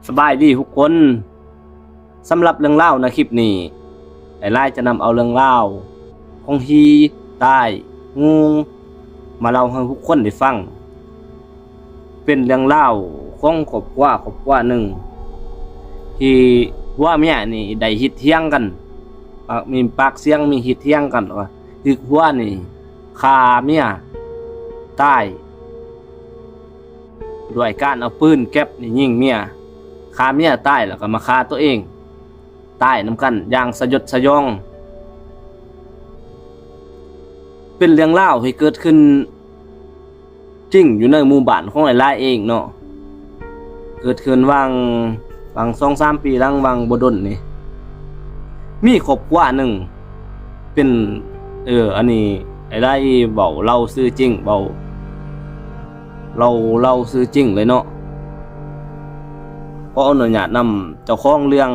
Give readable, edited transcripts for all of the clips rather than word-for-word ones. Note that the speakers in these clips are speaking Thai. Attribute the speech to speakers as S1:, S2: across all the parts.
S1: สบายดีทุกคนสำหรับเรื่องเล่าในคลิปนี้ไอ้ไล่จะนำเอาเรื่องเล่าของฮีใต้งูมาเล่าให้ทุกคนได้ฟังเป็นเรื่องเล่าของครอบครัวหนึ่งที่ว่าเมียนี่ได้ฮิตเที่ยงกันมีปากเสียงมีฮิตเที่ยงกันว่าคือว่านี่ฆ่าเมียตายด้วยการเอาปืนแก๊ปนี่ยิงเมียฆ่าเมียตายแล้วก็มาฆ่าตัวเองตายนำกันอย่างสยดสยองเป็นเรื่องเล่าที่เกิดขึ้นจริงอยู่ในหมู่บ้านของไอ้ลายเองเนาะเกิดขึ้นวาง2-3 ปีหลังวางบ่ดนนี่มีครอบครัวหนึ่งเป็นอันนี้ไอ้ลายเบาเล่าซื่อจริงเบาเราซื่อจริงเลยเนาะก็อนุญาตนำเจ้าของเรื่อง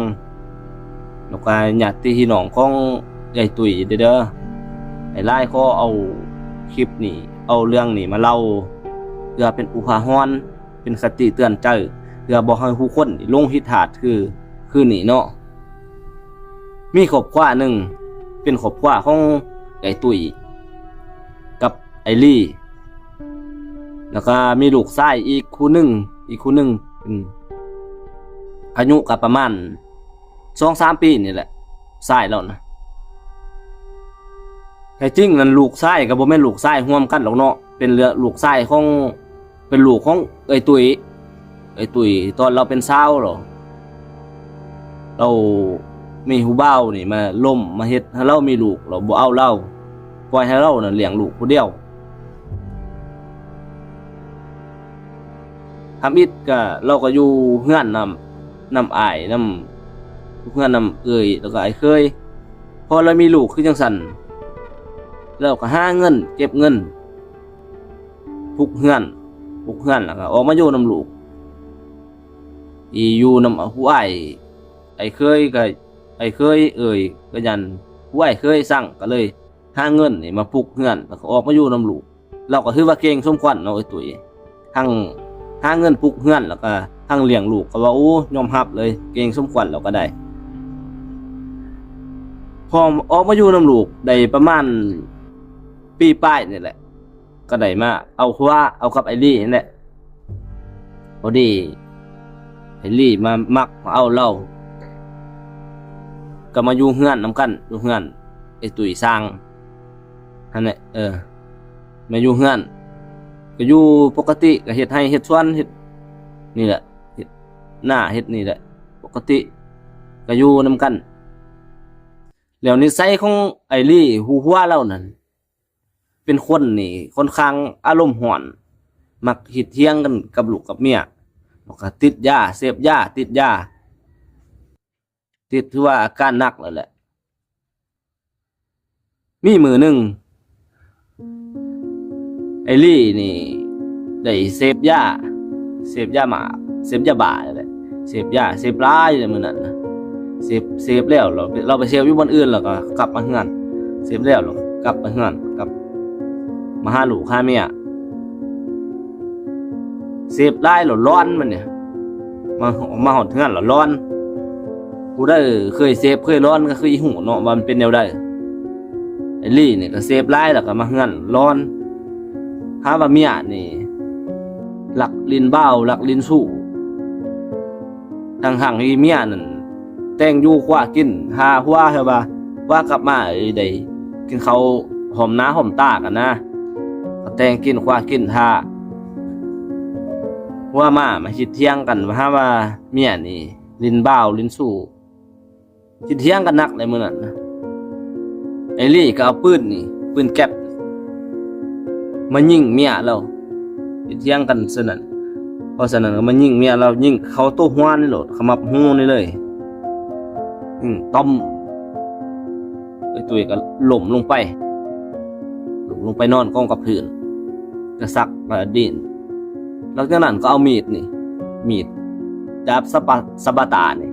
S1: แล้วก็ญาติพี่น้องของยายตุ๋ยเด้อไอ้ลายเขาเอาคลิปนี้เอาเรื่องนี้มาเล่าเพื่อเป็นอุทาหรณ์เป็นคติเตือนใจเพื่อบอกให้ผู้คนลงหิตถาดคือนี่เนาะมีครอบครัวหนึ่งเป็นครอบครัวของยายตุ๋ยกับไอลี่แล้วก็มีลูกชายอีกคู่หนึ่งเป็นอายุก็ประมาณ2-3 ปีนี่แหละชายแล้วนะแต่จริงนั่นลูกชายก็บ่แม่นลูกชายร่วมกันหรอกเนาะเป็นลูกชายของเป็นลูกของไอ้ตุ๋ยตอนเราเป็นสาวหรอเรามีหูเบ้านี่มาล่มมาเฮ็ดให้เรามีลูกเราบ่เอาเราปล่อยให้เราน่ะเลี้ยงลูกผู้เดียวทำอิดก็เราก็อยู่เฮือนนำอ้ายนำเฮือนนำแล้วก็ไอ้เคยพอเรามีลูกคือจังซั่นแล้วก็หาเงินเก็บเงินพุกเฮือนแล้วก็ออกมาอยู่นำลูกอยู่นำผู้อ้ายไอ้เคยก็ก็ยันผู้อ้ายเคยสั่งก็เลยหาเงินนี่มาพุกเฮือนแล้วก็ออกมาอยู่นำลูกเราก็ถือว่าเก่งสมควรเนาะไอ้ตุ๋ยทั้งหาเงินพุกเฮือนแล้วก็ทั้งเลี้ยงลูกก็ว่าโอ้ยอมรับเลยเก่งสมควรแล้วก็ได้พอออกมาอยู่นำลูกได้ประมาณปีป้ายนี่แหละก็ได้มาเอากับไอลี่นี่แหละพอดีไอลี่มามักมาเอาเราก็มาอยู่เฮือนนำกันอยู่เฮือนไอตุ๋ยสร้างนั่นแหละมาอยู่เฮือนก็อยู่ปกติก็เฮ็ดให้เฮ็ดสวนเฮ็ดนี่แหละเฮ็ดหน้าเฮ็ดนี่แหละปกติก็อยู่นำกันแล้วนิสัยของไอลี่ฮู้หัวเรานั่นเป็นคนนี่ค่อนข้างอารมณ์ร้อนมักหิดเถียงกันกับลูกกับเมียแล้วก็ติดยาเสพยาติดถือว่าอาการหนักแล้วแหละมีมือหนึ่งไอลี่นี่ได้เสพยาบ้าแหละเสพร้ายเลยมื้อนั้นนะเสพแล้วเราไปเสพอยู่บนอื่นแล้วก็กลับมาเฮือนเสพแล้วเรากลับมาเฮือนกลับมาหาลูกหาเมียเสพร้ายแล้วร้อนมันเนี่ยมาหอดเฮือนแล้วร้อนผู้ใดเคยเสพเคยร้อนก็คือหูเนาะว่ามันเป็นแนวใดไอ้ลี่นี่ก็เสพร้ายแล้วก็มาเฮือนร้อนหาว่าเมียนี่หลักลิ้นเบ้าหลักลิ้นสู้ทางๆที่เมียนั่นแต่งอยู่ขวากินหาหัวเฮาว่ากลับมาได้กินเขาหอมหน้าหอมตากันนะก็แต่งกินขวากินหาว่ามาคิดเที่ยงกันว่าเมียนี่ลิ้นเบ้าลิ้นสู้คิดเที่ยงกันนักเลยมื้อนั้นนะไอ้ลี่ก็เอาปืนแก๊ปมายิงเมียเราคิดเที่ยงกันซะนั่นเพราะฉะนั้นก็มายิงเมียเรายิงเขาโตหัวนี่โลดขมับหูนี่เลยต้มไอ้ตุ๋ยก็ล้มลงไปนอนกองกับพื้นกระซักกระดินหลังจากนั้นก็เอามีดจับสะบาตานี่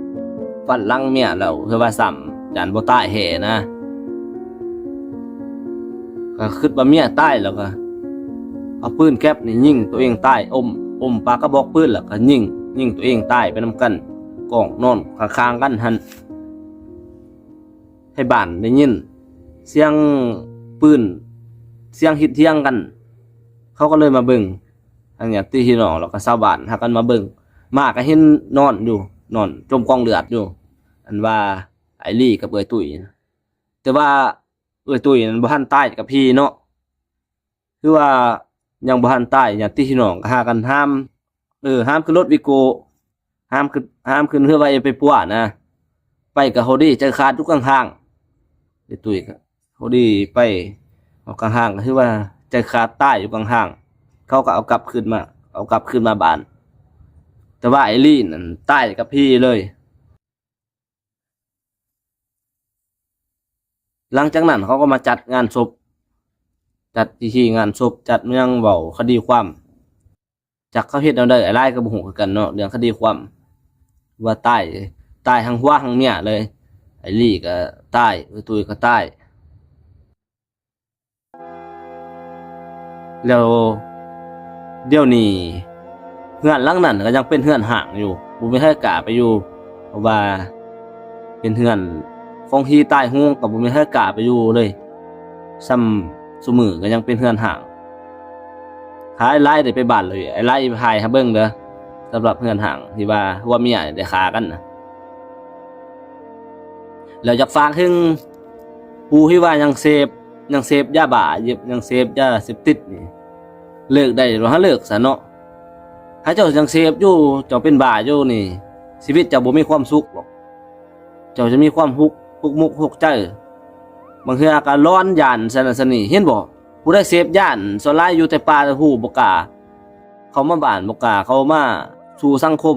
S1: ฟันหลังเมียเราเพื่อว่าซ้ำยันบ่ตายแห่นะก็คิดว่าเมียตายแล้วก็เอาปืนแก๊ปนี่ยิงตัวเองตายอมปากกระบอกปืนแล้วก็ยิง ยิงตัวเองตายไปนำกันกองนอนข้างๆกันหั่นให้บ้านได้ยินเสียงปืนเสียงฮิตเถียงกันเขาก็เลยมาเบิ่งทางญาติพี่น้องแล้วก็ชาวบ้านหากันมาเบิ่งมาก็เห็นนอนอยู่นอนจมกองเลือดอยู่อันว่าไอ้ลี่กับเอ้ยตุ้ยนะแต่ว่าเอ้ยตุ้ยนั้นบ่ทันตายกับพี่เนาะคือว่ายังบ่ทันตายญาติพี่น้องก็หากันห้ามห้ามขึ้นรถวิโก้ห้ามขึ้นเรือไว้ไปปัวนะไปกับโฮดี้ใจขาดทุกข้างๆไอ้ตุ้ยก็โฮดี้ไปเอาข้างๆก็คือว่าใจขาดตายอยู่ข้างๆเขาก็เอากลับขึ้นมาบ้านแต่ว่าไอ้ลี่นั่นตายกับพี่เลยหลังจากนั้นเขาก็มาจัดงานศพจัดพิธีงานศพจัดเรื่องเว้าคดีความจากเขาเฮ็ดเอาได้ไอ้ไล่ก็บ่ฮู้คือกันเนาะเรื่องคดีความว่าตายทั้งหัวทั้งเมียเลยไอ้ลี่ก็ตายไอ้ตุ้ยก็ตายแล้วเดี๋ยวนี้เฮือนหลังนั้นก็ยังเป็นเฮือนห่างอยู่บ่มีใครกล้าไปอยู่เพราะว่าเป็นเฮือนของที่ตายโหงก็บ่มีใครกล้าไปอยู่เลยซ้ำซุมื้อก็ยังเป็นเฮือนห่างหาไอ้ไล่ได้ไปบ้านเลยไอ้ไล่พายให้เบิ่งเด้อสำหรับเฮือนห่างที่ว่าเมียได้ฆ่ากันนะแล้วอยากฝากถึงผู้ที่ว่ายังเสพยาบ้ายังเสพยาเสพติดนี่เลิกได้หรือหาเลิกซะเนาะถ้าเจ้ายังเสพอยู่เจ้าเป็นบ้าอยู่นี่ชีวิตเจ้าบ่มีความสุขหรอกเจ้าจะมีความทุกข์มุกทุกข์ใจบางเทื่อก็ร้อนยานซั่นซั่นนี่เห็นบ่ผู้ใดเสพยานส่วนหลายอยู่แต่ป่าแต่ฮู้บ่กล้าเขามาบ้านบ่กล้าเขามาสู่สังคม